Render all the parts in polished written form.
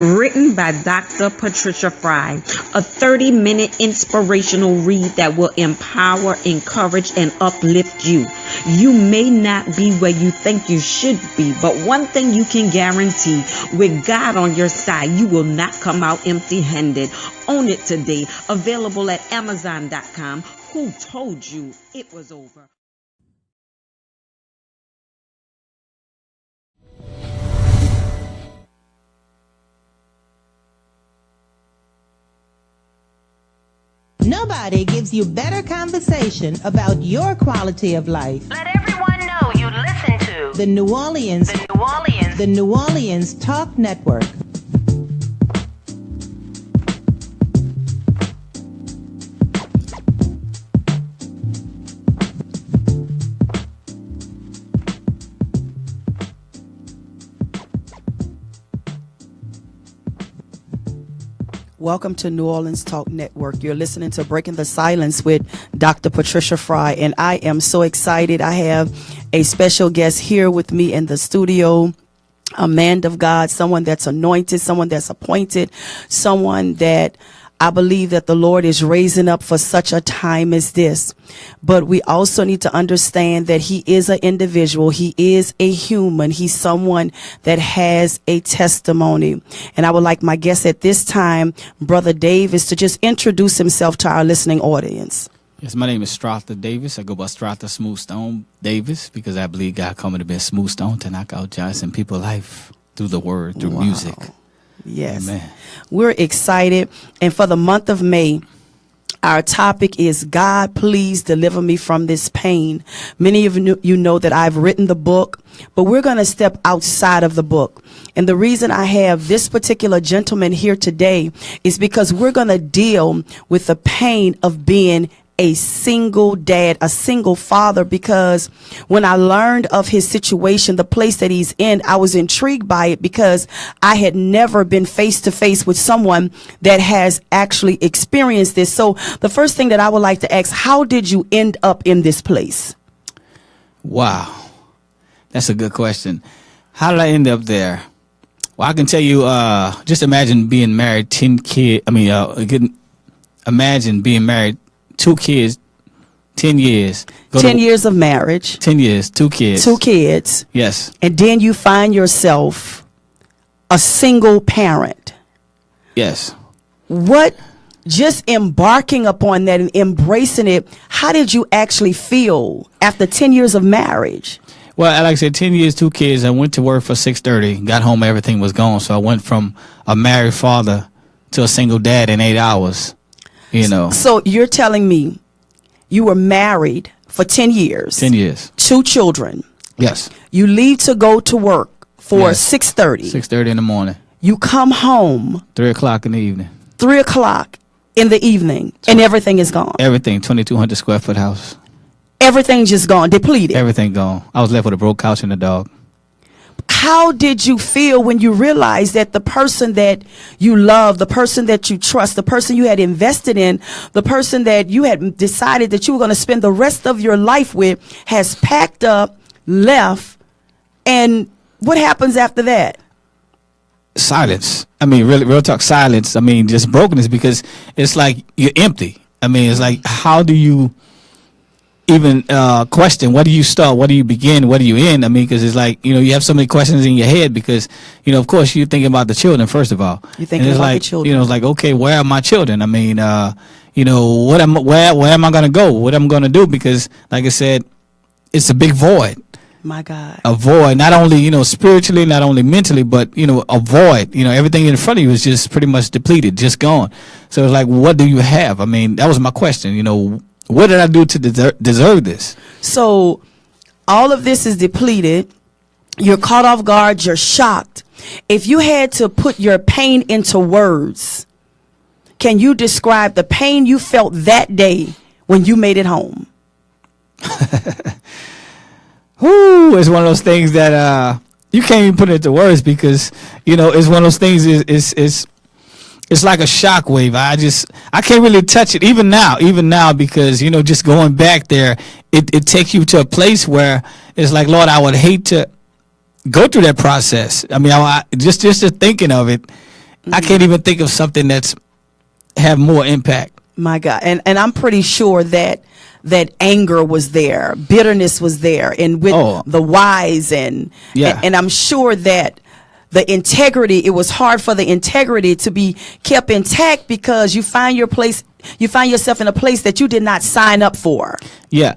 Written by Dr. Patricia Frye, a 30-minute inspirational read that will empower, encourage, and uplift you. You may not be where you think you should be, but one thing you can guarantee, with God on your side, you will not come out empty-handed. Own it today. Available at Amazon.com. Who told you it was over? Nobody gives you better conversation about your quality of life. Let everyone know you listen to The New Orleans Talk Network. Welcome to New Orleans Talk Network. You're listening to Breaking the Silence with Dr. Patricia Frye, and I am so excited. I have a special guest here with me in the studio, a man of God, someone that's anointed, someone that's appointed, someone that I believe that the Lord is raising up for such a time as this. But we also need to understand that he is an individual. He is a human. He's someone that has a testimony. And I would like my guest at this time, Brother Davis, to just introduce himself to our listening audience. Yes, my name is Strother Davis. I go by Strother Smooth Stone Davis because I believe God coming to be a smooth stone to knock out giants in people's life through the word, through music. Yes. Amen. We're excited. And for the month of May, our topic is God, please deliver me from this pain. Many of you know that I've written the book, but we're going to step outside of the book. And the reason I have this particular gentleman here today is because we're going to deal with the pain of being a single dad, a single father, because when I learned of his situation, the place that he's in, I was intrigued by it because I had never been face to face with someone that has actually experienced this. So the first thing that I would like to ask, how did you end up in this place? Wow. That's a good question. How did I end up there? Well, I can tell you, just imagine being married, 10 kids. Imagine being married, 2 kids, 10 years. 10 years of marriage. 10 years, 2 kids. 2 kids. Yes. And then you find yourself a single parent. Yes. What, just embarking upon that and embracing it, how did you actually feel after 10 years of marriage? Well, like I said, 10 years, 2 kids. I went to work for 6:30, got home, everything was gone. So I went from a married father to a single dad in 8 hours. You know. So you're telling me you were married for 10 years. 10 years. 2 children. Yes. You leave to go to work for 6:30. 6:30 in the morning. You come home 3 o'clock in the evening. 3 o'clock in the evening, and everything is gone. Everything, 2,200 square foot house. Everything just gone, depleted. Everything gone. I was left with a broke couch and a dog. How did you feel when you realized that the person that you love, the person that you trust, the person you had invested in, the person that you had decided that you were going to spend the rest of your life with has packed up, left, and what happens after that? Silence. I mean, really, real talk, silence. I mean, just brokenness, because it's like you're empty. I mean, it's like, how do you even question, where do you start, where do you begin, where do you end? I mean, because it's like, you know, you have so many questions in your head because, you know, of course you're thinking about the children first of all. You're thinking about like, the children. You know, it's like, okay, where are my children? I mean, you know, where am I going to go? What am I going to do? Because like I said, it's a big void. My God. A void, not only, you know, spiritually, not only mentally, but, you know, a void. You know, everything in front of you is just pretty much depleted, just gone. So it's like, what do you have? I mean, that was my question, you know. What did I do to deserve this? So all of this is depleted. You're caught off guard. You're shocked. If you had to put your pain into words, can you describe the pain you felt that day when you made it home? Ooh, it's one of those things that you can't even put it into words because, you know, it's one of those things. It's like a shock wave. I can't really touch it even now because, you know, just going back there, it takes you to a place where it's like, Lord, I would hate to go through that process. I mean, just thinking of it, I can't even think of something that's have more impact. My God. And I'm pretty sure that anger was there, bitterness was there, and with the wives and I'm sure that the integrity, it was hard for the integrity to be kept intact because you find yourself in a place that you did not sign up for. Yeah.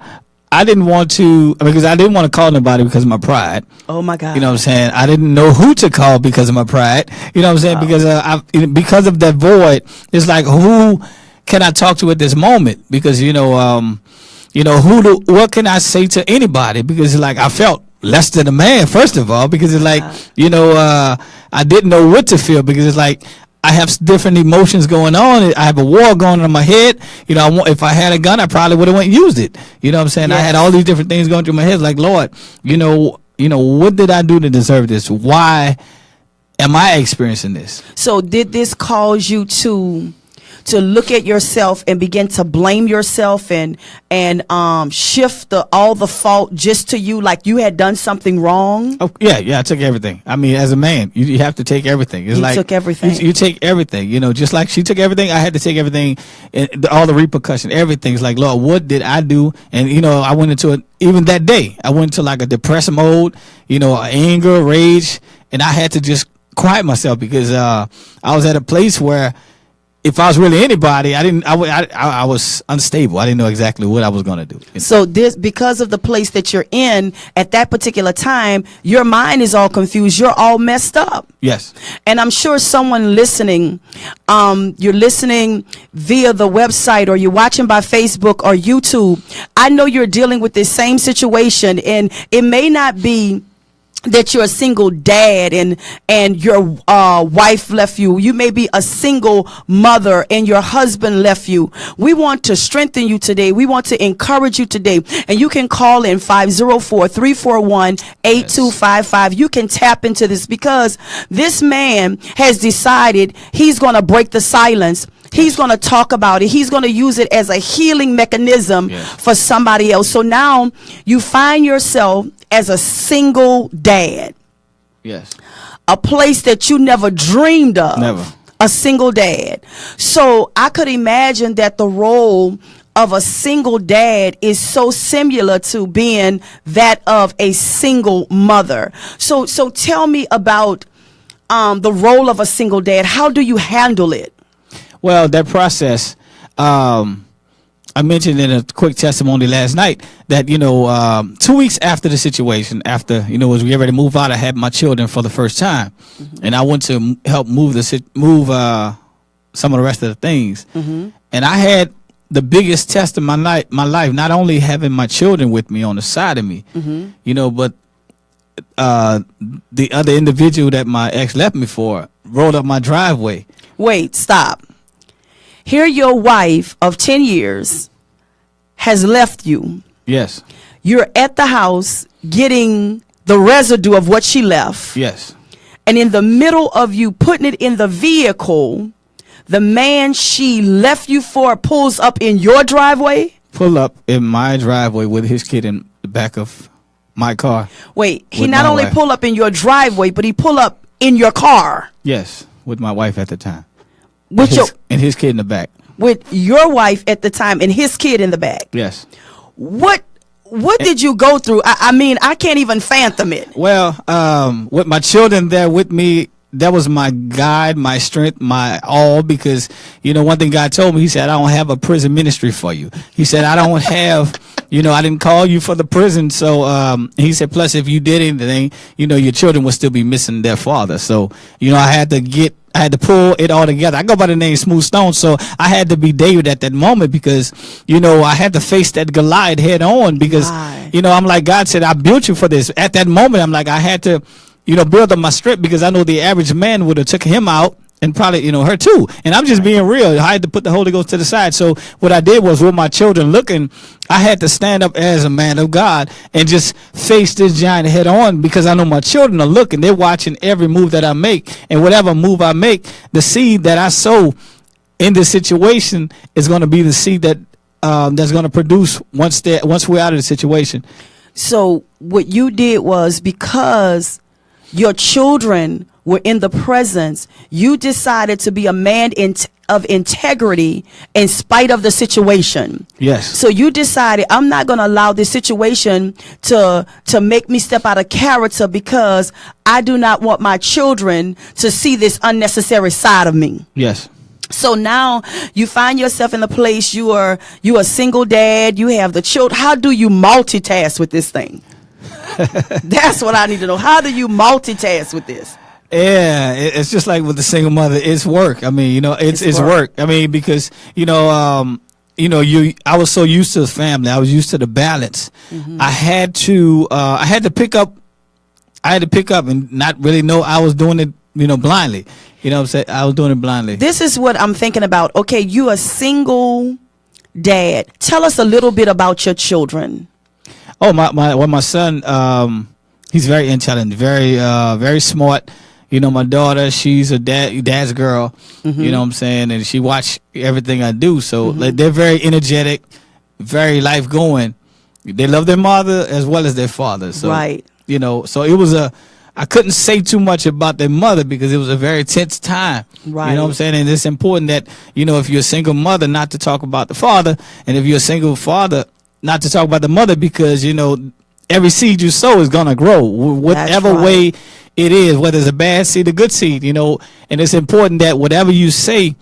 I didn't want to, because I didn't want to call nobody because of my pride. Oh my God. You know what I'm saying? I didn't know who to call because of my pride. You know what I'm saying? Because of that void, it's like, who can I talk to at this moment? Because, what can I say to anybody? Because it's like, I felt less than a man, first of all, because it's like, I didn't know what to feel, because it's like, I have different emotions going on. I have a war going on in my head. If I had a gun, I probably would have went and used it. You know what I'm saying? Yes. I had all these different things going through my head. Like, Lord, what did I do to deserve this? Why am I experiencing this? So did this cause you to look at yourself and begin to blame yourself and shift all the fault just to you, like you had done something wrong? Oh, yeah, I took everything. I mean, as a man, you have to take everything. It's like took everything. You take everything. Just like she took everything, I had to take everything, and all the repercussion, everything's like, Lord, what did I do? And I went into it. Even that day, I went into like a depressed mode, anger, rage, and I had to just quiet myself because I was at a place where, if I was really anybody, I was unstable. I didn't know exactly what I was going to do. So because of the place that you're in at that particular time, your mind is all confused. You're all messed up. Yes. And I'm sure someone listening, you're listening via the website, or you're watching by Facebook or YouTube. I know you're dealing with this same situation, and it may not be that you're a single dad and your wife left you. You may be a single mother and your husband left you. We want to strengthen you today. We want to encourage you today. And you can call in 504-341-8255. You can tap into this, because this man has decided he's going to break the silence. He's going to talk about it. He's going to use it as a healing mechanism for somebody else. So now you find yourself as a single dad. Yes. A place that you never dreamed of. Never. A single dad. So I could imagine that the role of a single dad is so similar to being that of a single mother. So tell me about the role of a single dad. How do you handle it? Well, that process, I mentioned in a quick testimony last night that, 2 weeks after the situation, as we get ready to move out, I had my children for the first time. Mm-hmm. And I went to help move some of the rest of the things. Mm-hmm. And I had the biggest test of my life, not only having my children with me on the side of me, but the other individual that my ex left me for rolled up my driveway. Wait, stop. Here your wife of 10 years has left you. Yes. You're at the house getting the residue of what she left. Yes. And in the middle of you putting it in the vehicle, the man she left you for pulls up in your driveway? Pull up in my driveway with his kid in the back of my car. Wait, he not only pull up in your driveway, but he pull up in your car? Yes, with my wife at the time. And his kid in the back. With your wife at the time and his kid in the back. Yes. What did you go through? I mean, I can't even fathom it. Well, with my children there with me, that was my guide, my strength, my all, because, one thing God told me, he said, I don't have a prison ministry for you. He said, I don't have, I didn't call you for the prison. So, he said, plus if you did anything, your children would still be missing their father. So, I had to pull it all together. I go by the name Smooth Stone, so I had to be David at that moment because, I had to face that Goliath head on because, I'm like, God said, I built you for this. At that moment, I'm like, I had to, build up my strength because I know the average man would have took him out and probably, her too. And I'm just being real. I had to put the Holy Ghost to the side. So what I did was with my children looking, I had to stand up as a man of God and just face this giant head on because I know my children are looking. They're watching every move that I make. And whatever move I make, the seed that I sow in this situation is going to be the seed that that's going to produce once we're out of the situation. So what you did was, because your children were in the presence, you decided to be a man of integrity in spite of the situation. Yes. So you decided, I'm not going to allow this situation to make me step out of character, because I do not want my children to see this unnecessary side of me. Yes. So now you find yourself in a place, you are a single dad, you have the children. How do you multitask with this thing? That's what I need to know. How do you multitask with this? Yeah, it's just like with the single mother. It's work. I mean, you know, it's work. I mean, because I was so used to the family. I was used to the balance. I had to pick up and not really know I was doing it, blindly. You know what I'm saying? I was doing it blindly. This is what I'm thinking about. Okay, you a single dad. Tell us a little bit about your children. Oh, my son, he's very intelligent, very smart. My daughter, she's a dad's girl. You know what I'm saying? And she watch everything I do. So like, they're very energetic, very life going. They love their mother as well as their father. So, right. So it was I couldn't say too much about their mother because it was a very tense time. Right. You know what I'm saying? And it's important that, if you're a single mother, not to talk about the father. And if you're a single father, not to talk about the mother, because, every seed you sow is going to grow. Whatever way it is, whether it's a bad seed, a good seed, and it's important that whatever you say,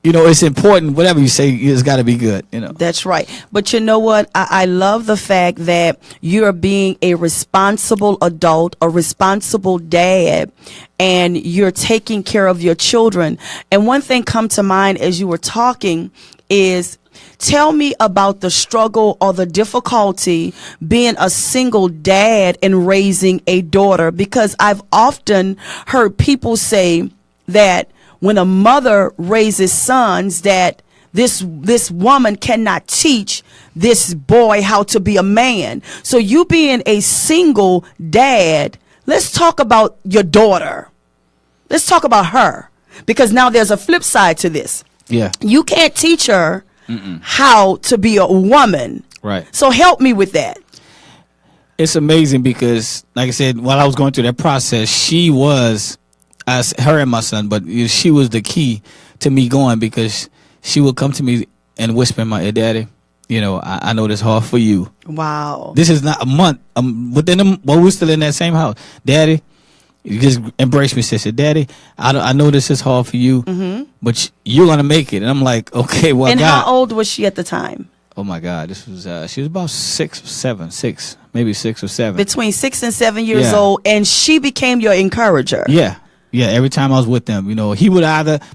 it's important, whatever you say, it's got to be good, That's right. But you know what? I love the fact that you're being a responsible adult, a responsible dad, and you're taking care of your children. And one thing come to mind as you were talking is, tell me about the struggle or the difficulty being a single dad and raising a daughter, because I've often heard people say that when a mother raises sons, that this woman cannot teach this boy how to be a man. So you being a single dad, let's talk about your daughter. Let's talk about her, because now there's a flip side to this. Yeah. You can't teach her how to be a woman. Right. So help me with that. It's amazing because, like I said, while I was going through that process, she was, her and my son, but she was the key to me going, because she would come to me and whisper in my ear, Daddy, I know this hard for you. Wow. This is not a month. We're still in that same house. Daddy, you just embrace me, sister. Daddy, I know this is hard for you, but you're going to make it. And I'm like, okay, well, and God. how old was she at the time? Oh, my God. This was she was about 6, maybe 6 or 7. Between 6 and 7 years old, and she became your encourager. Yeah. Yeah, every time I was with them, he would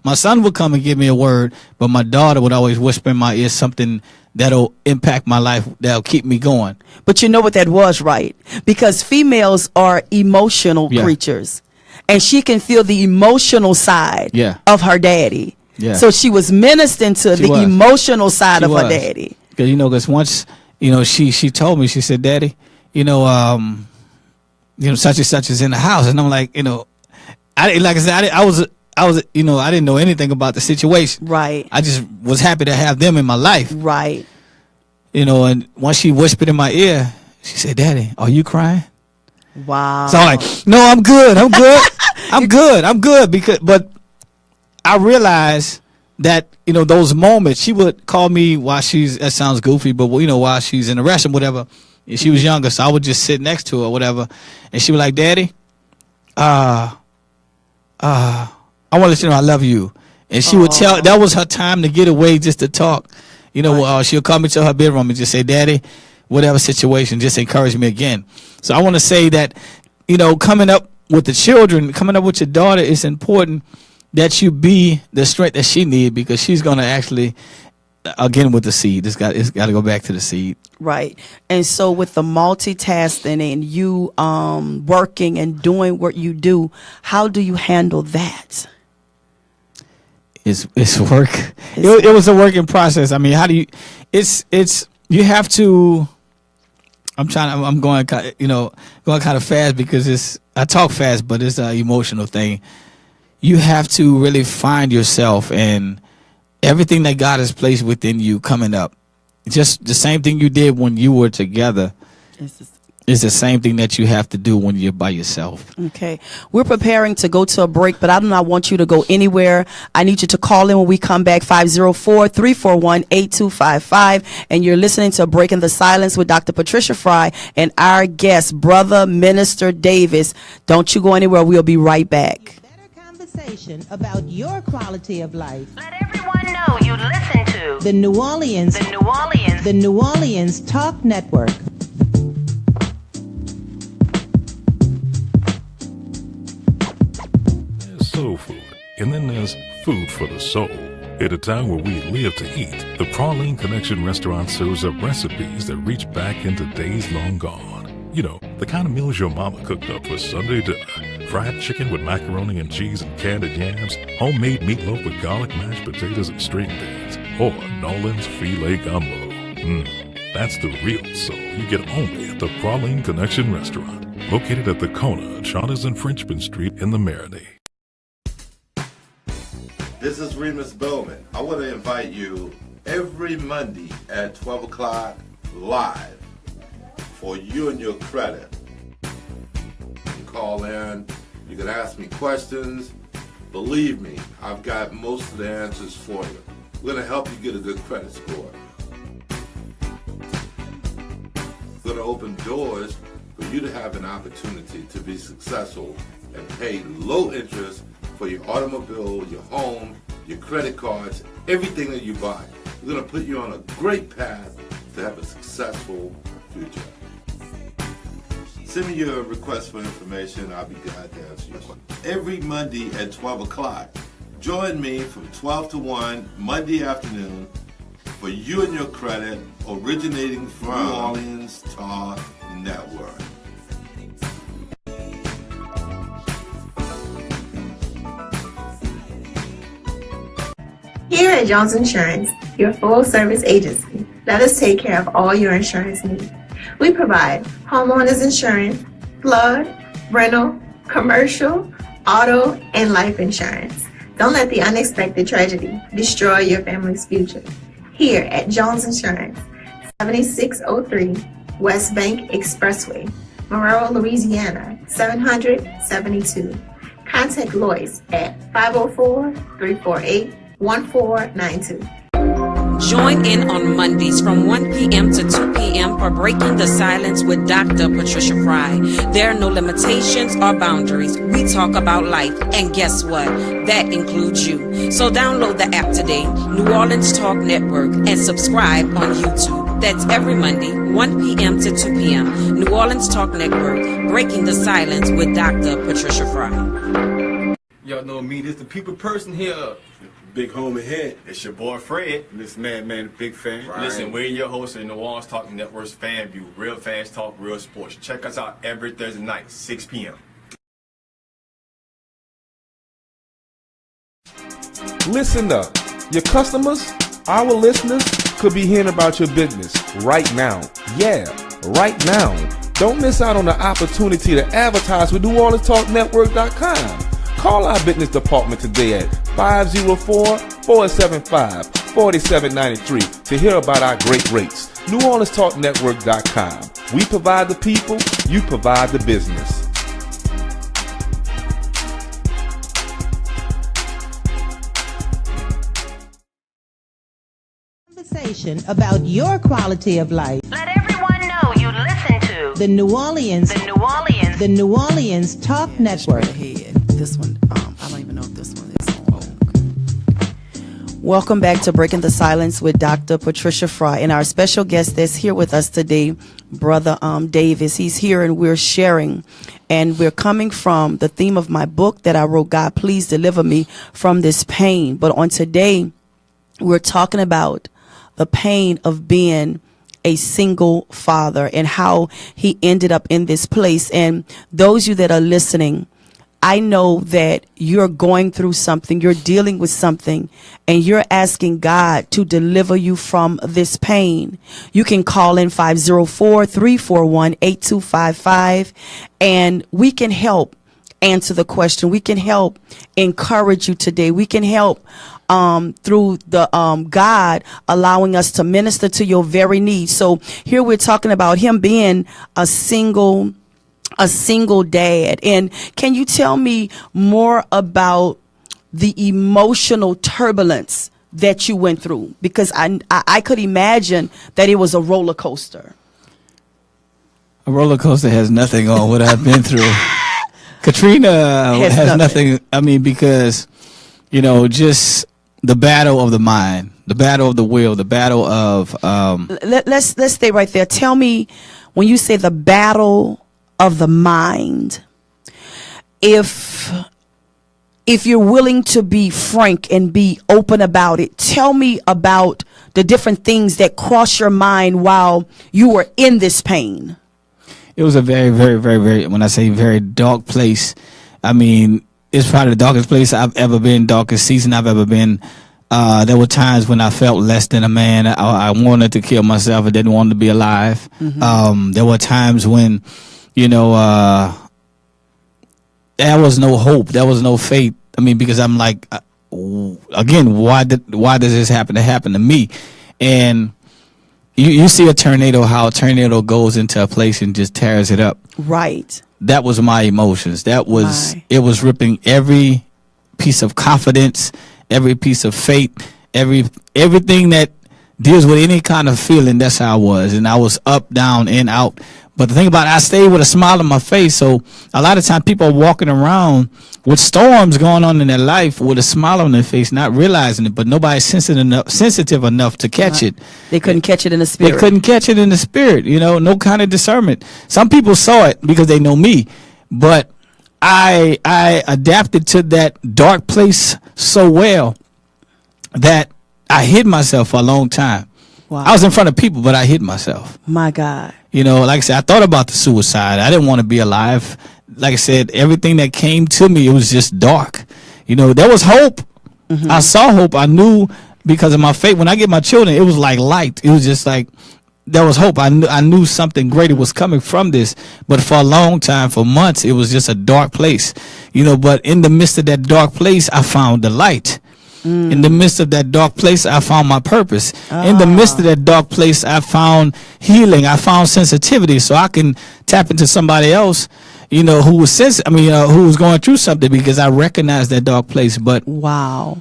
my son would come and give me a word, but my daughter would always whisper in my ear something that'll impact my life, that'll keep me going. But you know what that was, right? Because females are emotional creatures, and she can feel the emotional side of her daddy. Yeah. So she was ministering to the emotional side of her daddy. Because once, she told me, she said, Daddy, such and such is in the house. And I'm like, I was, I didn't know anything about the situation. Right. I just was happy to have them in my life. Right. And once she whispered in my ear, she said, Daddy, are you crying? Wow. So I'm like, no, I'm good. I'm good. But I realized that, those moments, she would call me while that sounds goofy, but while she's in the restroom, whatever. She was younger, so I would just sit next to her, whatever. And she was like, Daddy, I want to let you know I love you. And she would tell, that was her time to get away, just to talk. She'll call me to her bedroom and just say, Daddy, whatever situation, just encourage me again. So I want to say that, coming up with the children, coming up with your daughter, it's important that you be the strength that she needs, because she's going to actually, again, with the seed, it's got to go back to the seed. Right. And so with the multitasking and you working and doing what you do, how do you handle that? It's work. It was a working process. I mean, how do you? You have to. I'm going kind of fast because I talk fast, but it's an emotional thing. You have to really find yourself and everything that God has placed within you coming up. Just the same thing you did when you were together. It's the same thing that you have to do when you're by yourself. Okay. We're preparing to go to a break, but I do not want you to go anywhere. I need you to call in when we come back, 504-341-8255. And you're listening to Breaking the Silence with Dr. Patricia Frye and our guest, Brother Minister Davis. Don't you go anywhere. We'll be right back. Better conversation about your quality of life. Let everyone know you listen to The New Orleans Talk Network. There's soul food, and then there's food for the soul. At a time where we live to eat, the Praline Connection restaurant serves up recipes that reach back into days long gone. You know, the kind of meals your mama cooked up for Sunday dinner. Fried chicken with macaroni and cheese and candied yams, homemade meatloaf with garlic mashed potatoes and string beans, or Nolan's filet gumbo. That's the real soul you get only at the Praline Connection restaurant, located at the Kona, Charters and Frenchman Street in the Marinade. This is Remus Bowman. I want to invite you every Monday at 12 o'clock live for You and Your Credit. You can call in, you can ask me questions. Believe me, I've got most of the answers for you. We're going to help you get a good credit score. We're going to open doors for you to have an opportunity to be successful and pay low interest for your automobile, your home, your credit cards, everything that you buy. We're going to put you on a great path to have a successful future. Send me your request for information. I'll be glad to answer your question. Every Monday at 12 o'clock, join me from 12 to 1 Monday afternoon for You and Your Credit, originating from New Orleans Talk Network. Here at Jones Insurance, your full-service agency, let us take care of all your insurance needs. We provide homeowners insurance, flood, rental, commercial, auto, and life insurance. Don't let the unexpected tragedy destroy your family's future. Here at Jones Insurance, 7603 West Bank Expressway, Monroe, Louisiana, 772. Contact Lois at 504-348-1492. Join in on Mondays from 1 p.m. to 2 p.m. for Breaking the Silence with Dr. Patricia Frye. There are no limitations or boundaries. We talk about life, and guess what? That includes you. So download the app today, New Orleans Talk Network, and subscribe on YouTube. That's every Monday, 1 p.m. to 2 p.m. New Orleans Talk Network, Breaking the Silence with Dr. Patricia Frye. Y'all know me, this the people person here. Big homie head. It's your boy Fred. This man, big fan. Right. Listen, we're your host of the New Orleans Talk Network's Fan View. Real fast talk, real sports. Check us out every Thursday night, 6 p.m. Listen up. Your customers, our listeners, could be hearing about your business right now. Yeah, right now. Don't miss out on the opportunity to advertise with NewOrleansTalkNetwork.com. Call our business department today at 504-475-4793 to hear about our great rates. NewOrleansTalkNetwork.com. We provide the people, you provide the business. Conversation about your quality of life. Let everyone know you listen to The New Orleans Talk Network. This one, I don't even know if this one is on. Welcome back to Breaking the Silence with Dr. Patricia Frye, and our special guest that's here with us today, Brother Davis. He's here and we're sharing, and we're coming from the theme of my book that I wrote, God, Please Deliver Me from This Pain. But on today, we're talking about the pain of being a single father and how he ended up in this place. And those of you that are listening, I know that you're going through something, you're dealing with something, and you're asking God to deliver you from this pain. You can call in 504-341-8255, and we can help answer the question. We can help encourage you today. We can help through the God allowing us to minister to your very needs. So here we're talking about him being a single dad. And can you tell me more about the emotional turbulence that you went through? Because I could imagine that it was a roller coaster. A roller coaster has nothing on what I've been through. Katrina has nothing. I mean, because, just the battle of the mind, the battle of the will, the battle of. Let's stay right there. Tell me, when you say the battle of the mind, if you're willing to be frank and be open about it, tell me about the different things that cross your mind while you were in this pain. It was a very, very, very, very, when I say very dark place, I mean, it's probably the darkest place I've ever been, darkest season I've ever been. There were times when I felt less than a man. I wanted to kill myself. I didn't want to be alive. Mm-hmm. There were times when, there was no hope. There was no faith. I mean, because I'm like, again, why does this happen to me? And you see a tornado, how a tornado goes into a place and just tears it up. Right. That was my emotions. It was ripping every piece of confidence, every piece of faith, everything that deals with any kind of feeling. That's how I was. And I was up, down, in, out. But the thing about it, I stayed with a smile on my face. So a lot of times people are walking around with storms going on in their life with a smile on their face, not realizing it, but nobody's sensitive enough to catch it. They couldn't catch it in the spirit. They couldn't catch it in the spirit, no kind of discernment. Some people saw it because they know me, but I adapted to that dark place so well that I hid myself for a long time. Wow. I was in front of people, but I hid myself. My God. Like I said, I thought about the suicide. I didn't want to be alive. Like I said, everything that came to me, it was just dark. There was hope. Mm-hmm. I saw hope. I knew because of my faith. When I get my children, it was like light. It was just like there was hope. I knew something greater was coming from this. But for a long time, for months, it was just a dark place. But in the midst of that dark place, I found the light. In the midst of that dark place, I found my purpose. In the midst of that dark place, I found healing. I found sensitivity, so I can tap into somebody else, who was who was going through something, because I recognized that dark place. But wow,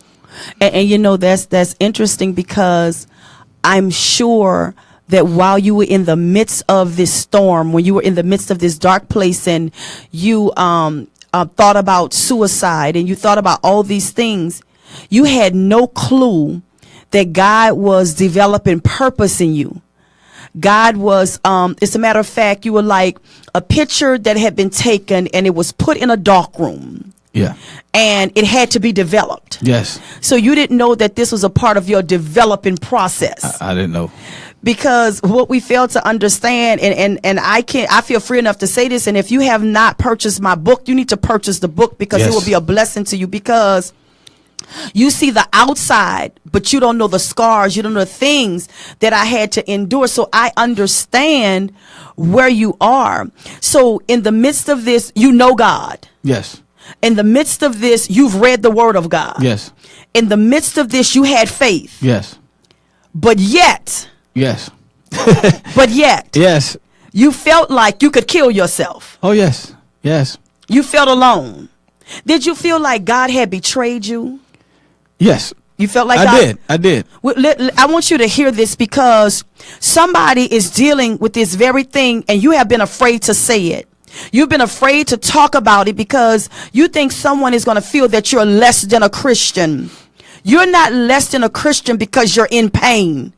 and that's interesting, because I'm sure that while you were in the midst of this storm, when you were in the midst of this dark place, and you thought about suicide, and you thought about all these things, you had no clue that God was developing purpose in you. God was, as a matter of fact, you were like a picture that had been taken and it was put in a dark room. Yeah. And it had to be developed. Yes. So you didn't know that this was a part of your developing process. I didn't know. Because what we fail to understand, and I feel free enough to say this, and if you have not purchased my book, you need to purchase the book, because it will be a blessing to you, because you see the outside, but you don't know the scars. You don't know the things that I had to endure. So I understand where you are. So in the midst of this, God. Yes. In the midst of this, you've read the word of God. Yes. In the midst of this, you had faith. Yes. But yet. Yes. But yet. Yes. You felt like you could kill yourself. Oh, yes. Yes. You felt alone. Did you feel like God had betrayed you? Yes. You felt like I did. I want you to hear this, because somebody is dealing with this very thing, and you have been afraid to say it. You've been afraid to talk about it because you think someone is going to feel that you're less than a Christian. You're not less than a Christian because you're in pain.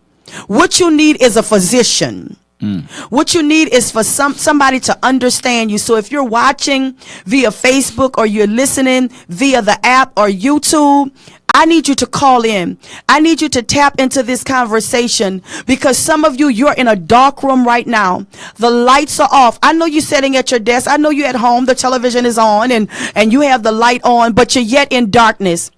What you need is a physician. What you need is for somebody to understand you. So if you're watching via Facebook, or you're listening via the app or YouTube, I need you to call in. I need you to tap into this conversation, because some of you, you're in a dark room right now. The lights are off. I know you're sitting at your desk. I know you're at home. The television is on and you have the light on, but you're yet in darkness.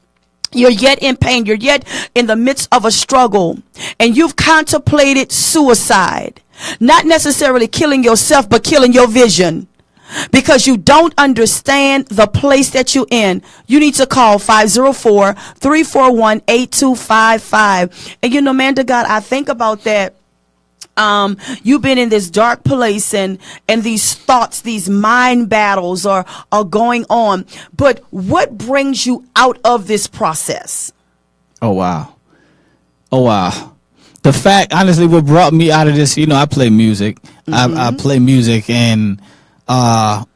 You're yet in pain. You're yet in the midst of a struggle, and you've contemplated suicide. Not necessarily killing yourself, but killing your vision. because you don't understand the place that you're in, you need to call 504-341-8255. And man to God, I think about that. You've been in this dark place and these thoughts, these mind battles are going on. But what brings you out of this process? Oh, wow. The fact, honestly, what brought me out of this, I play music. I play music, and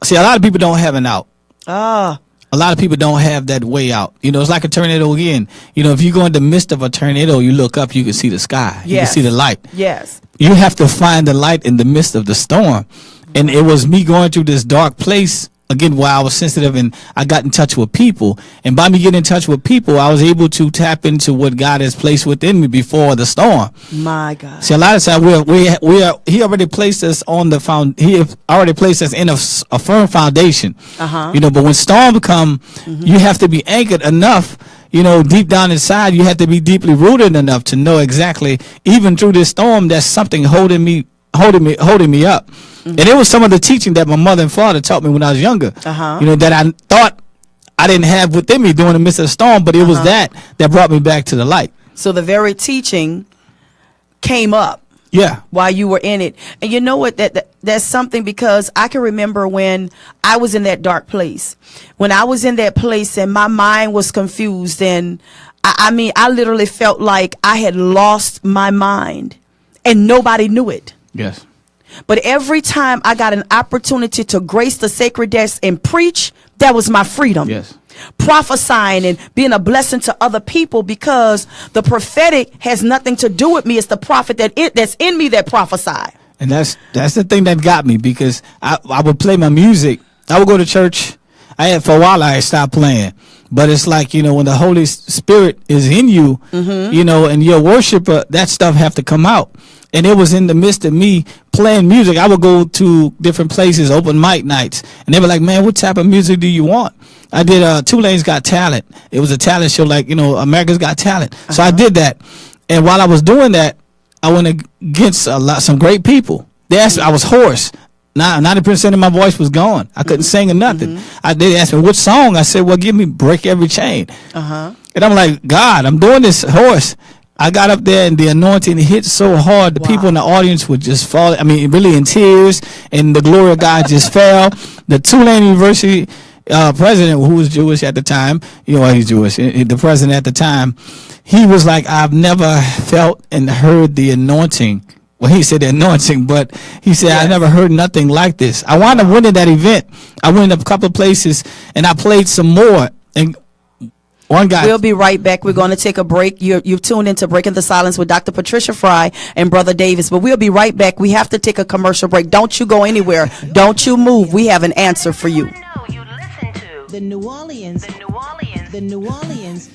see, a lot of people don't have an out. A lot of people don't have that way out. It's like a tornado again. If you go in the midst of a tornado, you look up, you can see the sky. You can see the light. Yes. You have to find the light in the midst of the storm. And it was me going through this dark place, again, where I was sensitive and I got in touch with people. And by me getting in touch with people, I was able to tap into what God has placed within me before the storm. My God. See, a lot of times he already placed us on the he already placed us in a firm foundation. But when storm come, you have to be anchored enough. Deep down inside, you have to be deeply rooted enough to know exactly, even through this storm, there's something holding me up. And it was some of the teaching that my mother and father taught me when I was younger. That I thought I didn't have within me during the midst of the storm, but it was that brought me back to the light. So the very teaching came up. Yeah. While you were in it. And you know what? That's something, because I can remember when I was in that dark place. When I was in that place and my mind was confused, and I literally felt like I had lost my mind and nobody knew it. Yes. But every time I got an opportunity to grace the sacred desk and preach, that was my freedom. Yes. Prophesying and being a blessing to other people, because the prophetic has nothing to do with me. It's the prophet that's in me that prophesy. And that's the thing that got me, because I would play my music. I would go to church. For a while I stopped playing. But it's like, when the Holy Spirit is in you, and you're a worshiper, that stuff have to come out. And it was in the midst of me playing music. I would go to different places, open mic nights, and they were like, man, what type of music do you want? I did Tulane's Got Talent. It was a talent show like, America's Got Talent. So I did that. And while I was doing that, I went against some great people. They asked me, I was hoarse. 90% of my voice was gone. I couldn't sing or nothing. They asked me, what song? I said, well, give me Break Every Chain. And I'm like, God, I'm doing this hoarse. I got up there and the anointing hit so hard. The people in the audience would just fall. Really in tears, and the glory of God just fell. The Tulane University president, who was Jewish at the time, he's Jewish. The president at the time, he was like, I've never felt and heard the anointing. Well, he said the anointing, but he said, I never heard nothing like this. I wound up winning that event. I went a couple of places and I played some more. And one guy. We'll be right back. We're going to take a break. You've tuned into Breaking the Silence with Dr. Patricia Frye and Brother Davis. But we'll be right back. We have to take a commercial break. Don't you go anywhere. Don't you move. We have an answer for you. The New Orleans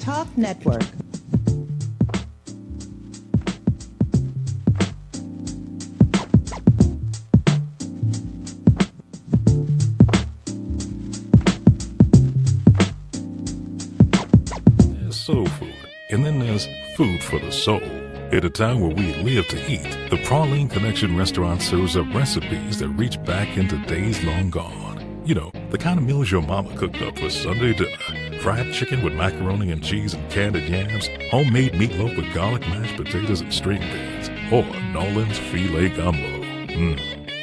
Talk Network. Soul food, and then there's food for the soul. At a time where we live to eat, the Praline Connection restaurant serves up recipes that reach back into days long gone. The kind of meals your mama cooked up for Sunday dinner. Fried chicken with macaroni and cheese and candied yams, homemade meatloaf with garlic mashed potatoes and string beans, or Nolan's filet gumbo.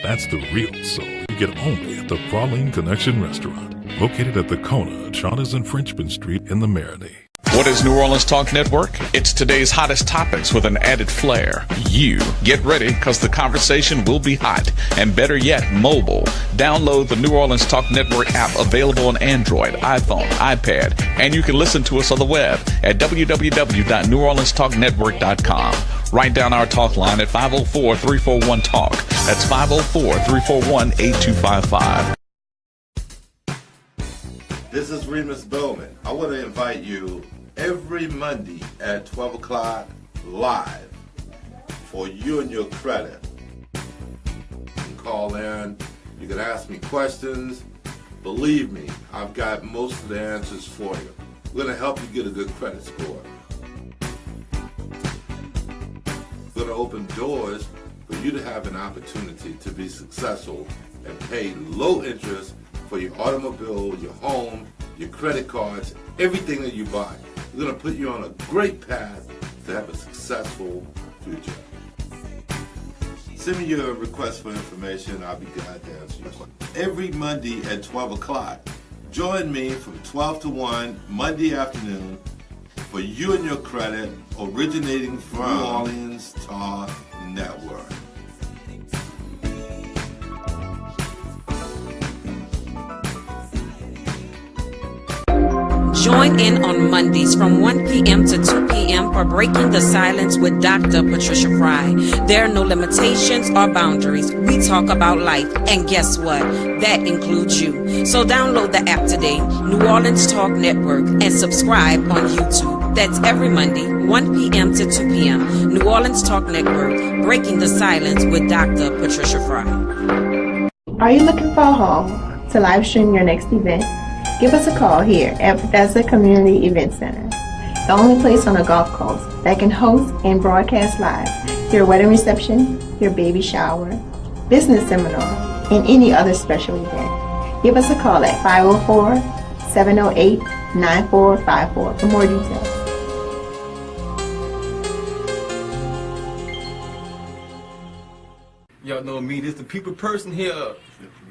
That's the real soul you get only at the Praline Connection restaurant, located at the Kona, Charters and Frenchman Street in the Marinade. What is New Orleans Talk Network? It's today's hottest topics with an added flair. You get ready, because the conversation will be hot, and better yet, mobile. Download the New Orleans Talk Network app, available on Android, iPhone, iPad, and you can listen to us on the web at www.neworleanstalknetwork.com. Write down our talk line at 504-341-TALK. That's 504-341-8255. This is Remus Bowman. I want to invite you every Monday at 12 o'clock live for You and Your Credit. You can call in. You can ask me questions. Believe me, I've got most of the answers for you. We're going to help you get a good credit score. We're going to open doors for you to have an opportunity to be successful and pay low interest for your automobile, your home, your credit cards, everything that you buy. We're going to put you on a great path to have a successful future. Send me your request for information. I'll be glad to answer your question. Every Monday at 12 o'clock, join me from 12 to 1 Monday afternoon for You and Your Credit, originating from New Orleans Talk Network. Join in on Mondays from 1 p.m. to 2 p.m. for Breaking the Silence with Dr. Patricia Frye. There are no limitations or boundaries. We talk about life, and guess what? That includes you. So download the app today, New Orleans Talk Network, and subscribe on YouTube. That's every Monday, 1 p.m. to 2 p.m. New Orleans Talk Network, Breaking the Silence with Dr. Patricia Frye. Are you looking for a home to live stream your next event? Give us a call here at Bethesda Community Event Center, the only place on the Gulf Coast that can host and broadcast live your wedding reception, your baby shower, business seminar, and any other special event. Give us a call at 504-708-9454 for more details. Y'all know me, this the people person here.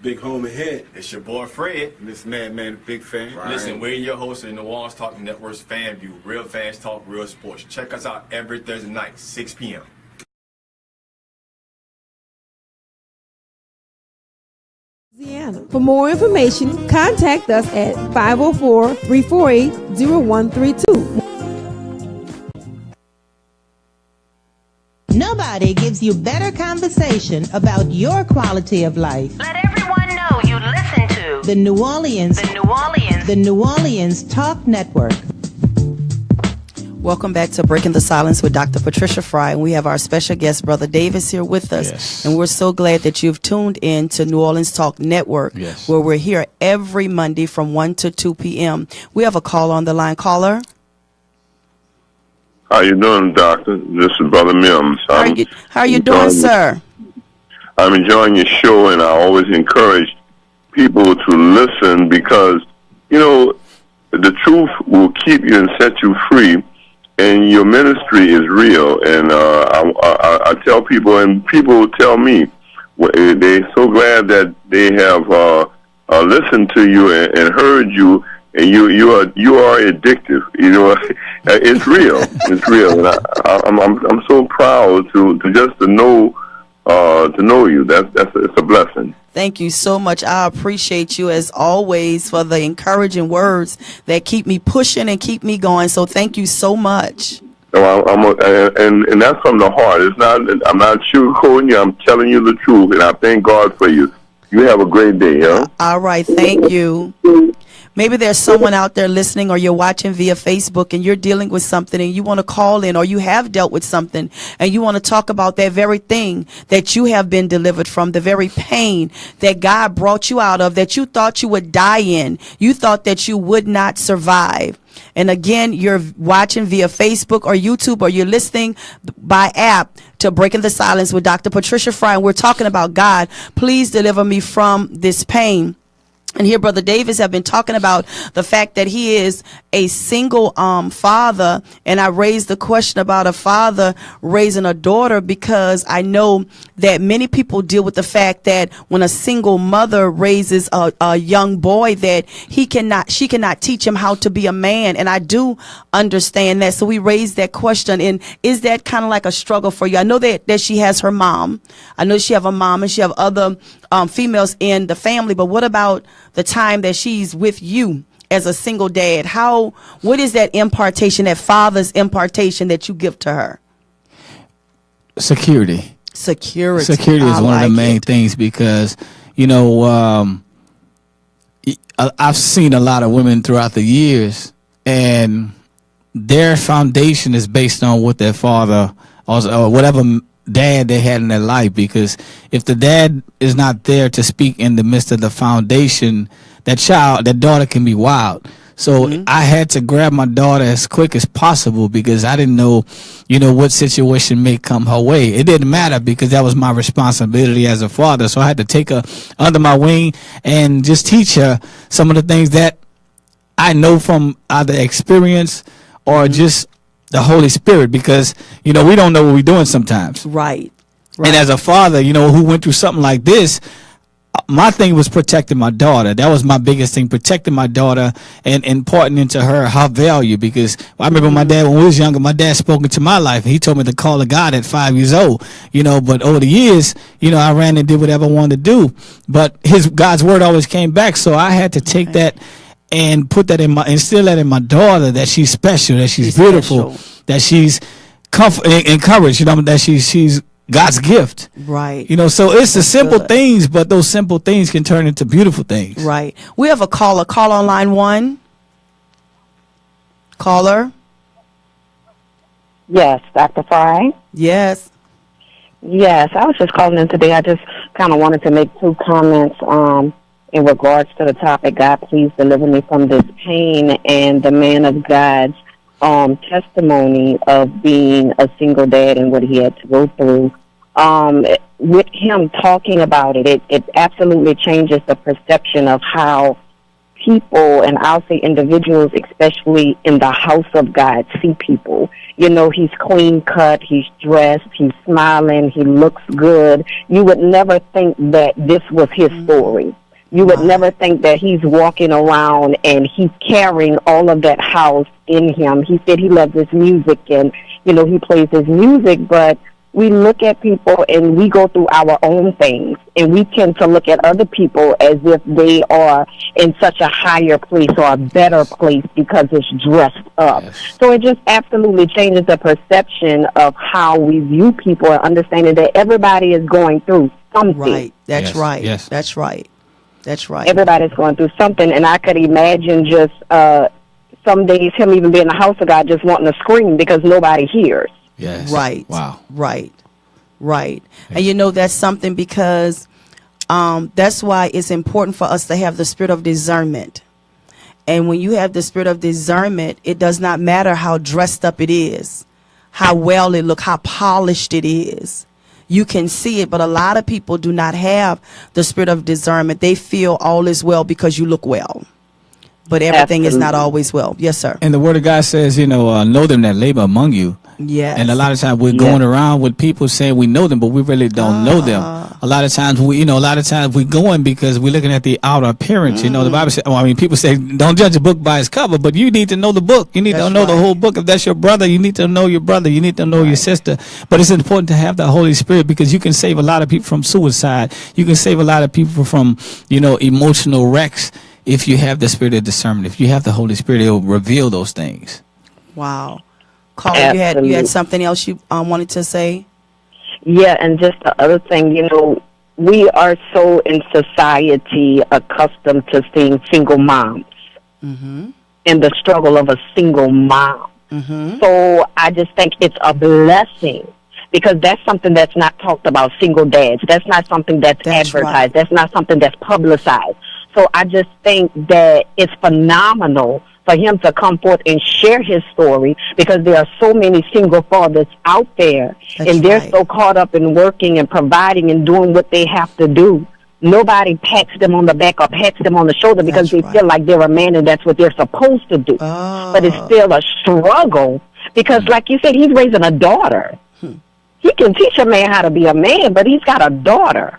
Big home ahead. It's your boy Fred. This man, big fan. Right. Listen, we're your host of the New Orleans Talk Network's Fan View. Real fans talk real sports. Check us out every Thursday night, 6 p.m. For more information, contact us at 504-348-0132. Nobody gives you better conversation about your quality of life. Let everyone know you listen to The New Orleans Talk Network. Welcome back to Breaking the Silence with Dr. Patricia Frye. And we have our special guest, Brother Davis, here with us. Yes. And we're so glad that you've tuned in to New Orleans Talk Network, yes, where we're here every Monday from 1 to 2 p.m. We have a call on the line. Caller? How you doing, Doctor? This is Brother Mims. How are you doing, sir? I'm enjoying your show, and I always encourage people to listen because, you know, the truth will keep you and set you free, and your ministry is real. And I tell people, and people tell me, they're so glad that they have listened to you and heard you. And you are addictive. You know, it's real. It's real. And I'm so proud to know you. It's a blessing. Thank you so much. I appreciate you as always for the encouraging words that keep me pushing and keep me going. So thank you so much. No, and that's from the heart. It's not. I'm not sugarcoating you. I'm telling you the truth, and I thank God for you. You have a great day, huh? All right. Thank you. Maybe there's someone out there listening, or you're watching via Facebook and you're dealing with something and you want to call in, or you have dealt with something and you want to talk about that very thing that you have been delivered from, the very pain that God brought you out of, that you thought you would die in. You thought that you would not survive. And again, you're watching via Facebook or YouTube, or you're listening by app to Breaking the Silence with Dr. Patricia Frye. And we're talking about God, please deliver me from this pain. And here, Brother Davis have been talking about the fact that he is a single father. And I raised the question about a father raising a daughter, because I know that many people deal with the fact that when a single mother raises a young boy, that she cannot teach him how to be a man. And I do understand that. So we raised that question. And is that kind of like a struggle for you? I know that she has her mom. I know she have a mom and she have other females in the family. But what about the time that she's with you as a single dad? What is that impartation, that father's impartation that you give to her? Security. Security is one of the main things, because, you know, I've seen a lot of women throughout the years, and their foundation is based on what their father or whatever dad they had in their life. Because if the dad is not there to speak in the midst of the foundation, that daughter can be wild. So I had to grab my daughter as quick as possible because I didn't know, what situation may come her way. It didn't matter because that was my responsibility as a father. So I had to take her under my wing and just teach her some of the things that I know from either experience or just the Holy Spirit, because, we don't know what we're doing sometimes. Right. And as a father, who went through something like this, my thing was protecting my daughter. That was my biggest thing, protecting my daughter and imparting into her value. Because I remember my dad, when we was younger, my dad spoke into my life. He told me to call a God at 5 years old, but over the years, I ran and did whatever I wanted to do. But God's word always came back. So I had to take that and put that instill that in my daughter, that she's special, that she's beautiful, that she's encouraged, that she's God's gift. Right. So it's the simple things, but those simple things can turn into beautiful things. Right. We have a caller. Call on line 1. Caller. Yes, Dr. Frye. Yes. Yes, I was just calling in today. I just kind of wanted to make 2 comments in regards to the topic, God, please deliver me from this pain, and the man of God's testimony of being a single dad and what he had to go through. With him talking about it absolutely changes the perception of how people, and I'll say individuals, especially in the house of God, see people. He's clean cut, he's dressed, he's smiling, he looks good. You would never think that this was his story. You would never think that he's walking around and he's carrying all of that house in him. He said he loves his music and, he plays his music, but we look at people and we go through our own things, and we tend to look at other people as if they are in such a higher place or a better place because it's dressed up. Yes. So it just absolutely changes the perception of how we view people, and understanding that everybody is going through something. Right. That's right. Yes. That's right. That's right. Everybody's going through something, and I could imagine just some days him even being in the house of God just wanting to scream because nobody hears. Yes. Right. Wow. Right. And that's something, because that's why it's important for us to have the spirit of discernment. And when you have the spirit of discernment, it does not matter how dressed up it is, how well it looks, how polished it is. You can see it, but a lot of people do not have the spirit of discernment. They feel all is well because you look well, but everything is not always well. Yes, sir. And the word of God says, know them that labor among you. Yes. And a lot of times we're going around with people saying we know them, but we really don't know them. A lot of times we're going because we're looking at the outer appearance. The Bible says, people say, don't judge a book by its cover, but you need to know the book. You need to know the whole book. If that's your brother, you need to know your brother. You need to know your sister. But it's important to have the Holy Spirit, because you can save a lot of people from suicide. You can save a lot of people from, emotional wrecks if you have the spirit of discernment. If you have the Holy Spirit, it will reveal those things. Wow. Caller, you had something else you wanted to say? Yeah, and just the other thing, we are so in society accustomed to seeing single moms and the struggle of a single mom. So I just think it's a blessing, because that's something that's not talked about, single dads. That's not something that's advertised. Right. That's not something that's publicized. So I just think that it's phenomenal for him to come forth and share his story, because there are so many single fathers out there, and they're so caught up in working and providing and doing what they have to do. Nobody pats them on the back or pats them on the shoulder because they feel like they're a man and that's what they're supposed to do. But it's still a struggle, because like you said, he's raising a daughter. He can teach a man how to be a man, but he's got a daughter.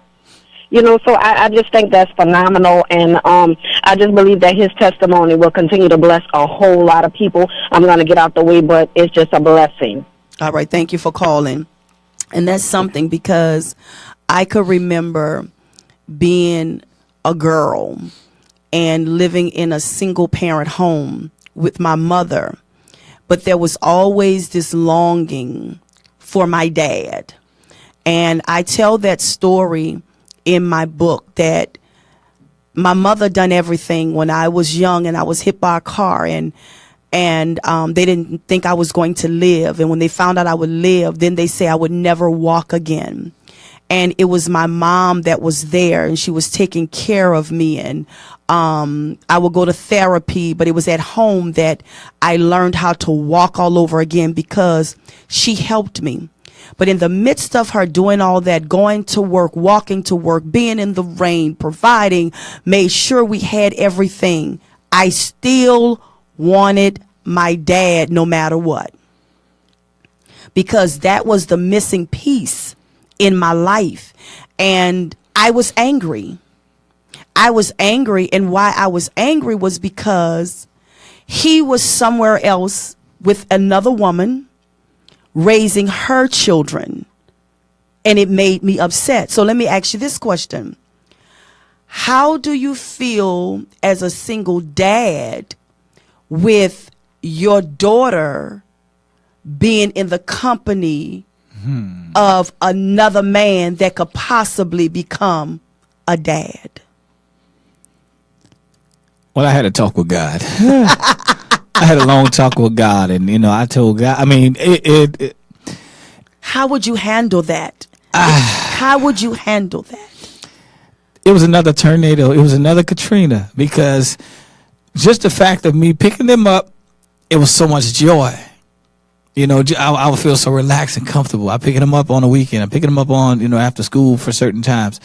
So I just think that's phenomenal, and I just believe that his testimony will continue to bless a whole lot of people. I'm going to get out the way, but it's just a blessing. All right, thank you for calling. And that's something, because I could remember being a girl and living in a single-parent home with my mother, but there was always this longing for my dad. And I tell that story in my book, that my mother done everything when I was young and I was hit by a car, and they didn't think I was going to live. And when they found out I would live, then they say I would never walk again. And it was my mom that was there, and she was taking care of me and I would go to therapy, but it was at home that I learned how to walk all over again because she helped me. But in the midst of her doing all that, going to work, walking to work, being in the rain, providing, made sure we had everything, I still wanted my dad no matter what. Because that was the missing piece in my life. And I was angry. And why I was angry was because he was somewhere else with another woman raising her children, and it made me upset. So let me ask you this question. How do you feel as a single dad with your daughter being in the company of another man that could possibly become a dad? Well, I had a talk with God. I had a long talk with God, and I told God. I mean, how would you handle that? How would you handle that? It was another tornado. It was another Katrina, because just the fact of me picking them up, it was so much joy. I would feel so relaxed and comfortable. I picking them up on the weekend. I picking them up on after school for certain times.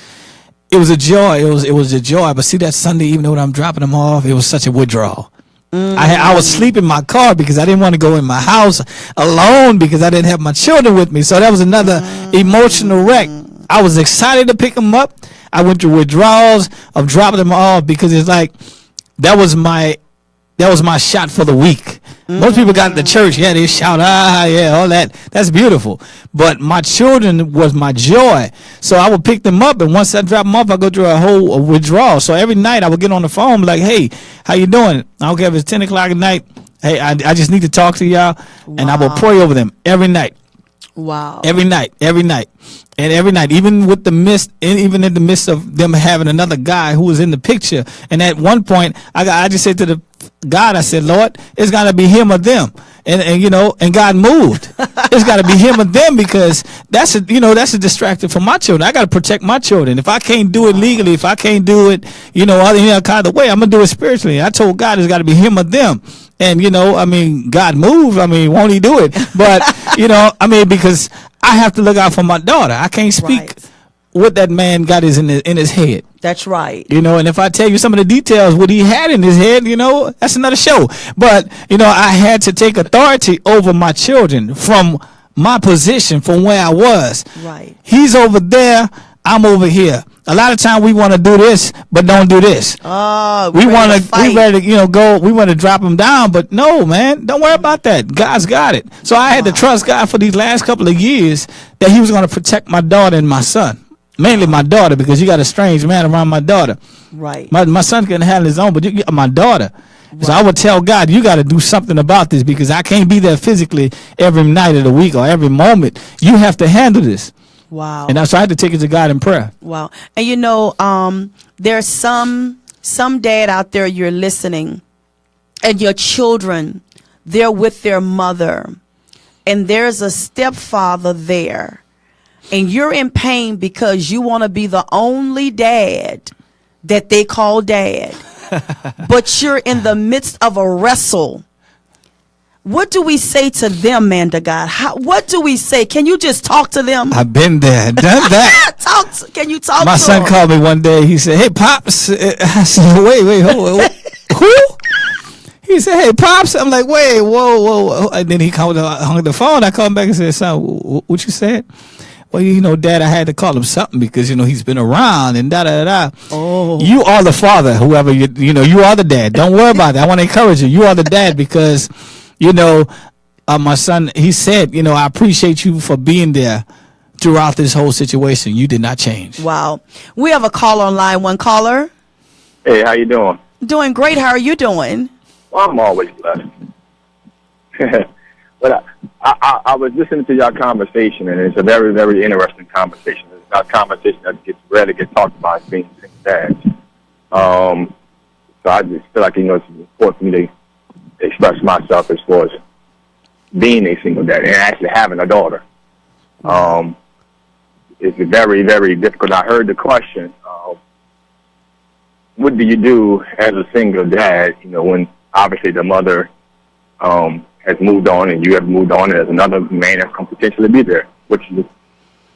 It was a joy. It was a joy. But see, that Sunday evening when I'm dropping them off, it was such a withdrawal. I was sleeping in my car because I didn't want to go in my house alone because I didn't have my children with me. So that was another emotional wreck. I was excited to pick them up. I went through withdrawals of dropping them off because it's like that was my shot for the week. Most people got to the church, they shout, all that. That's beautiful. But my children was my joy. So I would pick them up, and once I drop them off, I go through a whole withdrawal. So every night I would get on the phone like, hey, how you doing? I don't care if it's 10 o'clock at night. Hey, I just need to talk to y'all. Wow. And I will pray over them every night. Wow. Every night. And every night, even in the midst of them having another guy who was in the picture. And at one point, I just said to God, I said, Lord, it's got to be him or them. And God moved. It's got to be him or them, because that's a distraction for my children. I got to protect my children. If I can't do it legally, if I can't do it, other kind of way, I'm going to do it spiritually. I told God it's got to be him or them. And, God moved. Won't he do it? But, because I have to look out for my daughter. I can't speak what that man got in his head. That's right. And if I tell you some of the details, what he had in his head, that's another show. But, I had to take authority over my children from my position, from where I was. Right. He's over there. I'm over here. A lot of time we want to do this, but don't do this. Oh, we ready to go. We want to drop him down, but no, man, don't worry about that. God's got it. So I had to trust God for these last couple of years that he was going to protect my daughter and my son. Mainly my daughter, because you got a strange man around my daughter. Right. My son couldn't handle his own, but you my daughter. Right. So I would tell God, you got to do something about this, because I can't be there physically every night of the week or every moment. You have to handle this. Wow. And so I had to take it to God in prayer. Wow. And there's some dad out there, you're listening, and your children, they're with their mother, and there's a stepfather there, and you're in pain because you want to be the only dad that they call dad, but you're in the midst of a wrestle. What do we say to them, man to God? What do we say? Can you just talk to them? I've been there, done that. Can you talk to them? My son called me one day. He said, hey, Pops. I said, wait, hold on. Who? He said, hey, Pops. I'm like, wait, whoa. And then he hung the phone. I called him back and said, son, what you said? Well, Dad, I had to call him something because, he's been around and da-da-da. Oh. You are the father, whoever, you are the dad. Don't worry about that. I want to encourage you. You are the dad because... my son, he said, I appreciate you for being there throughout this whole situation. You did not change. Wow. We have a caller on line. One caller. Hey, how you doing? Doing great. How are you doing? Well, I'm always blessed. But I was listening to your conversation, and it's a very, very interesting conversation. It's not a conversation that rarely gets talked about as being single dads. So I just feel like, it's important for me to express myself as far as being a single dad and actually having a daughter. It's very, very difficult. I heard the question, what do you do as a single dad, when obviously the mother has moved on and you have moved on and there's another man that can potentially be there, which is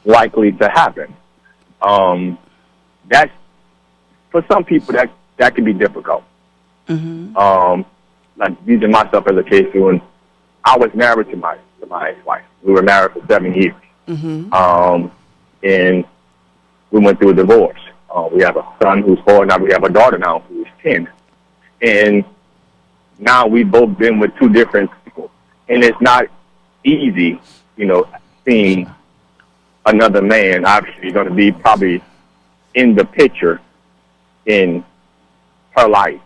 likely to happen. That's, for some people, that can be difficult. Like using myself as a case, when I was married to my ex-wife. We were married for 7 years. And we went through a divorce. We have a son who's 4, now we have a daughter now who's 10. And now we've both been with 2 different people. And it's not easy, seeing another man obviously going to be probably in the picture in her life.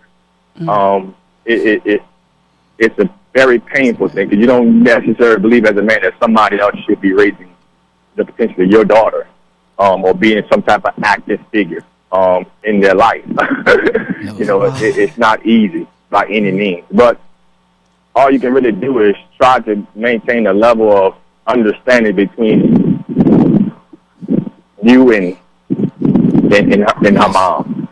It's a very painful thing because you don't necessarily believe as a man that somebody else should be raising potentially your daughter, or being some type of active figure in their life. It's not easy by any means. But all you can really do is try to maintain a level of understanding between you and her mom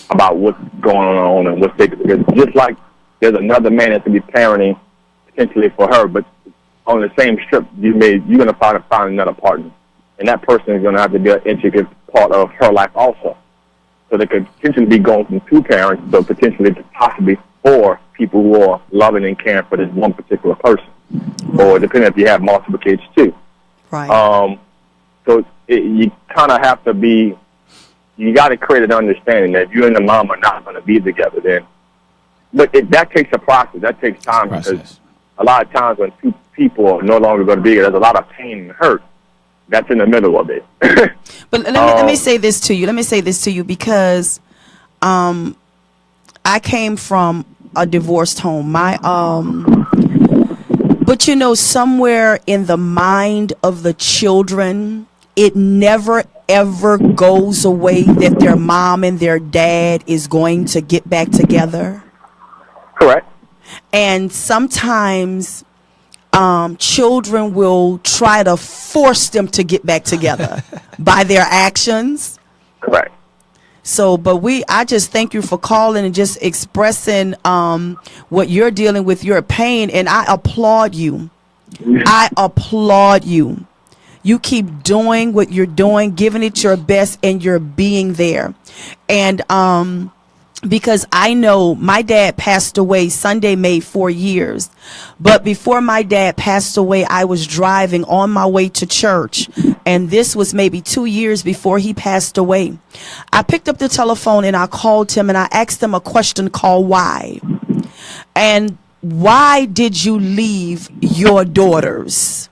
about what's going on and what's taking. Because just like there's another man that's going to be parenting potentially for her, but on the same strip, you're going to find another partner. And that person is going to have to be an intricate part of her life also. So they could potentially be going from 2 parents, but potentially possibly 4 people who are loving and caring for this one particular person. Or depending if you have multiple kids too. Right. So you kind of have to you got to create an understanding that if you and the mom are not going to be together then. But that takes a process. That takes time because a lot of times when 2 people are no longer going to be together, there's a lot of pain and hurt that's in the middle of it. But let me say this to you. Let me say this to you because I came from a divorced home. But somewhere in the mind of the children, it never ever goes away that their mom and their dad is going to get back together. Correct. And sometimes children will try to force them to get back together by their actions. Correct. So, I just thank you for calling and just expressing what you're dealing with, your pain, and I applaud you. I applaud you. You keep doing what you're doing, giving it your best, and you're being there. And because I know my dad passed away, Sunday made 4 years. But before my dad passed away, I was driving on my way to church. And this was maybe 2 years before he passed away. I picked up the telephone and I called him and I asked him a question called why. And why did you leave your daughters?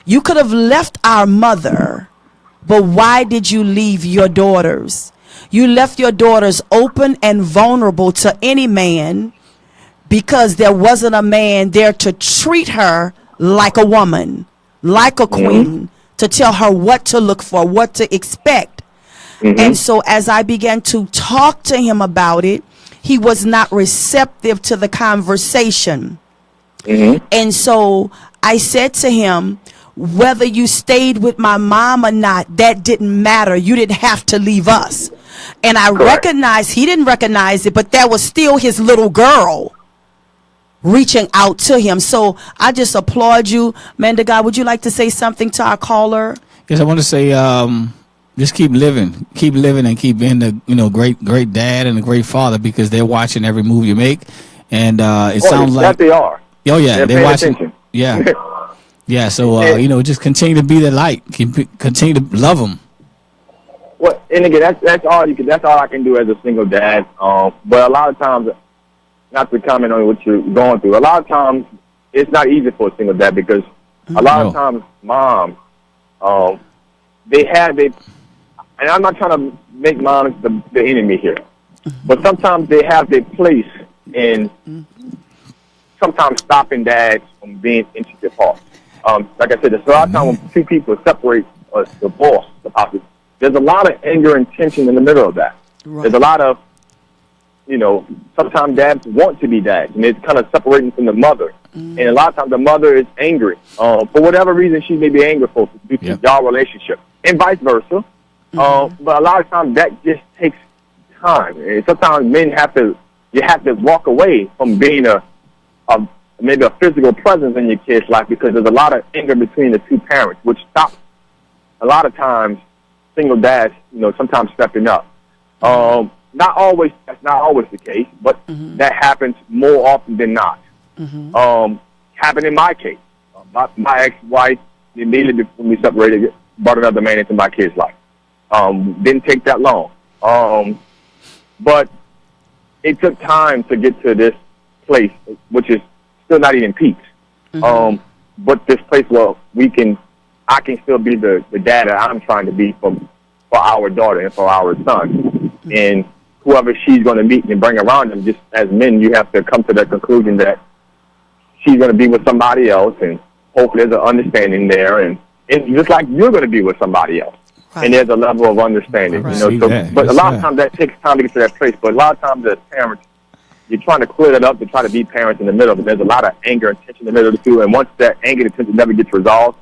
You could have left our mother, but why did you leave your daughters? You left your daughters open and vulnerable to any man because there wasn't a man there to treat her like a woman, like a queen, to tell her what to look for, what to expect. And so as I began to talk to him about it, he was not receptive to the conversation. And so I said to him, whether you stayed with my mom or not, that didn't matter. You didn't have to leave us. And I recognized, he didn't recognize it, but that was still his little girl reaching out to him. So I just applaud you. Man to God, would you like to say something to our caller? Yes, I want to say just keep living and keep being the great dad and a great father because they're watching every move you make. And it sounds like they are. Oh yeah, they're watching. Attention. Yeah. Yeah, so just continue to be the light. Continue to love them. Well, and again, that's all I can do as a single dad. But a lot of times, not to comment on what you're going through, a lot of times it's not easy for a single dad because a lot of times moms, they have it, and I'm not trying to make moms the enemy here, but sometimes they have their place in sometimes stopping dads from being intricate parts. Like I said, there's a lot of times when 2 people separate or divorce, there's a lot of anger and tension in the middle of that. Right. There's a lot of, sometimes dads want to be dads, and it's kind of separating from the mother. And a lot of times the mother is angry for whatever reason she may be angry for due to y'all relationship, and vice versa. But a lot of times that just takes time. And sometimes men you have to walk away from being maybe a physical presence in your kid's life because there's a lot of anger between the two parents, which stops a lot of times single dads, sometimes stepping up. That's not always the case, but that happens more often than not. Happened in my case. My ex-wife, immediately when we separated, brought another man into my kid's life. Didn't take that long. But it took time to get to this place, which is still not even peaks. But this place where I can still be the dad that I'm trying to be for our daughter and for our son. And whoever she's going to meet and bring around them, just as men, you have to come to the conclusion that she's going to be with somebody else, and hopefully there's an understanding there. And just like you're going to be with somebody else. Right. And there's a level of understanding. Right. But a lot of times that takes time to get to that place. But a lot of times as parents, you're trying to clear it up to try to be parents in the middle. But there's a lot of anger and tension in the middle of the two. And once that anger and tension never gets resolved,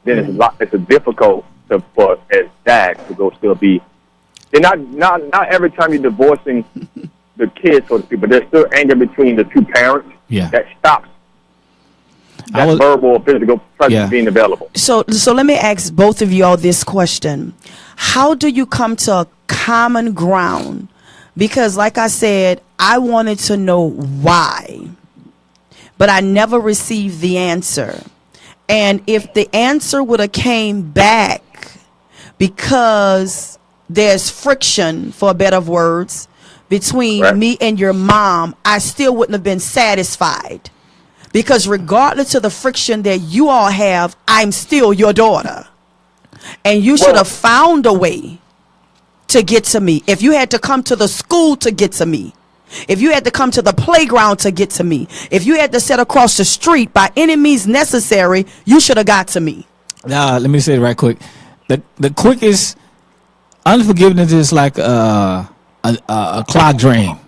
then it's difficult for as dads to go still be. And not every time you're divorcing the kids, so to speak, but there's still anger between the two parents that stops that verbal or physical presence being available. So let me ask both of you all this question. How do you come to a common ground? Because like I said, I wanted to know why, but I never received the answer. And if the answer would have came back because there's friction, for better words, between me and your mom, I still wouldn't have been satisfied. Because regardless of the friction that you all have, I'm still your daughter. And you should have found a way to get to me. If you had to come to the school to get to me, if you had to come to the playground to get to me, if you had to sit across the street by any means necessary, you should have got to me. Let me say it right quick. The quickest unforgiveness is like a clogged drain.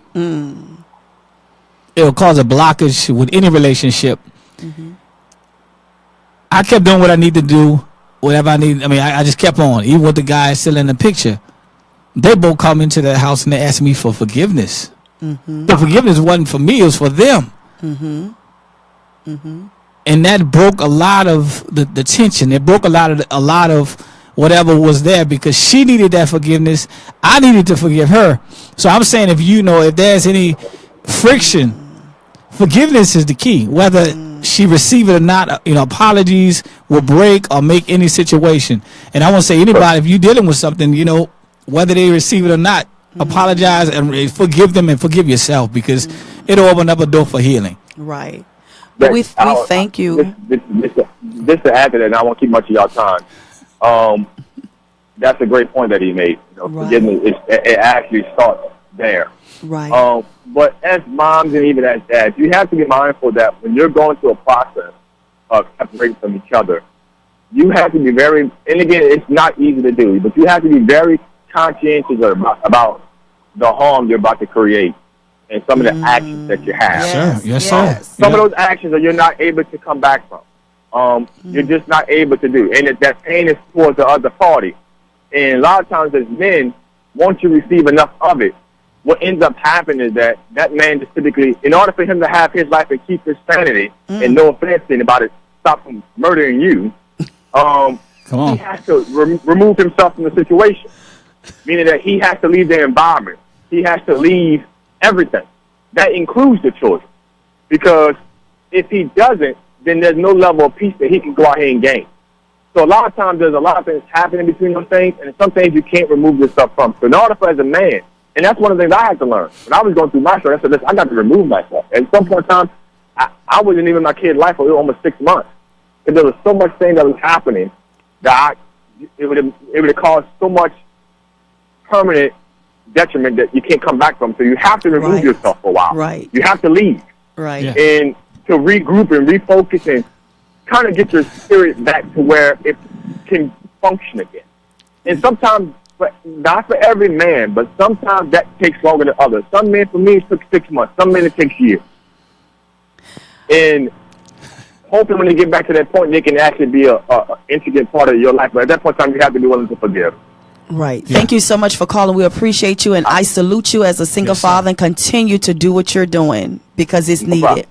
It will cause a blockage with any relationship. I kept doing what I need to do, whatever I need. I mean, I just kept on. Even with the guy still in the picture, they both come into the house and they asked me for forgiveness. The forgiveness wasn't for me; it was for them. And that broke a lot of the tension. It broke a lot of whatever was there because she needed that forgiveness. I needed to forgive her. So I'm saying, if there's any friction, forgiveness is the key. Whether she receive it or not, apologies will break or make any situation. And I want to say, anybody, if you're dealing with something, whether they receive it or not, apologize and forgive them and forgive yourself because it'll open up a door for healing. Right. But we thank you. This to add to that, and I won't keep much of y'all time. That's a great point that he made. Forgiveness, it actually starts there. Right. But as moms and even as dads, you have to be mindful that when you're going through a process of separating from each other, you have to be very, and again, it's not easy to do, but you have to be very conscientious about the harm you're about to create and some of the actions that you have. Some of those actions that you're not able to come back from. You're just not able to do. And that pain is towards the other party. And a lot of times as men, once you receive enough of it, what ends up happening is that man just typically, in order for him to have his life and keep his sanity, and no offense to anybody, stop from murdering you, he has to remove himself from the situation. Meaning that he has to leave the environment. He has to leave everything. That includes the children. Because if he doesn't, then there's no level of peace that he can go out here and gain. So a lot of times there's a lot of things happening between those things, and some things you can't remove yourself from. So in order for as a man, and that's one of the things I had to learn. When I was going through my story, I said, listen, I got to remove myself. At some point in time, I wasn't even in my kid's life for almost 6 months. And there was so much thing that was happening that it would have caused so much permanent detriment that you can't come back from. So you have to remove yourself for a while. Right. You have to leave. Right. And to regroup and refocus and kind of get your spirit back to where it can function again. And sometimes, not for every man, but sometimes that takes longer than others. Some men, for me, it took 6 months. Some men, it takes years. And hoping when they get back to that point, they can actually be a intricate part of your life. But at that point in time, you have to be willing to forgive. Right. Thank you so much for calling. We appreciate you, and I salute you as a single father, and continue to do what you're doing because it's needed.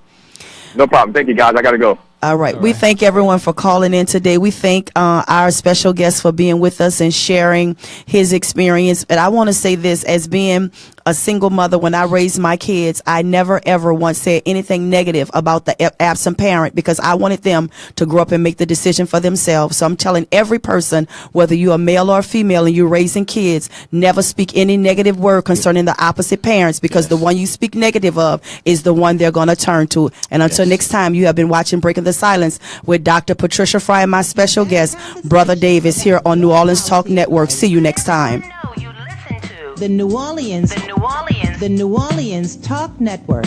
No problem. Thank you, guys. I got to go. All right. We thank everyone for calling in today. We thank our special guest for being with us and sharing his experience. And I want to say this, as being a single mother, when I raised my kids, I never ever once said anything negative about the absent parent because I wanted them to grow up and make the decision for themselves. So I'm telling every person, whether you're a male or a female and you're raising kids, never speak any negative word concerning the opposite parents because the one you speak negative of is the one they're going to turn to. And until next time, you have been watching Breaking the Silence with Dr. Patricia Frye and my special guest, Brother Davis, here on New Orleans Talk Network. See you next time. The New Orleans Talk Network.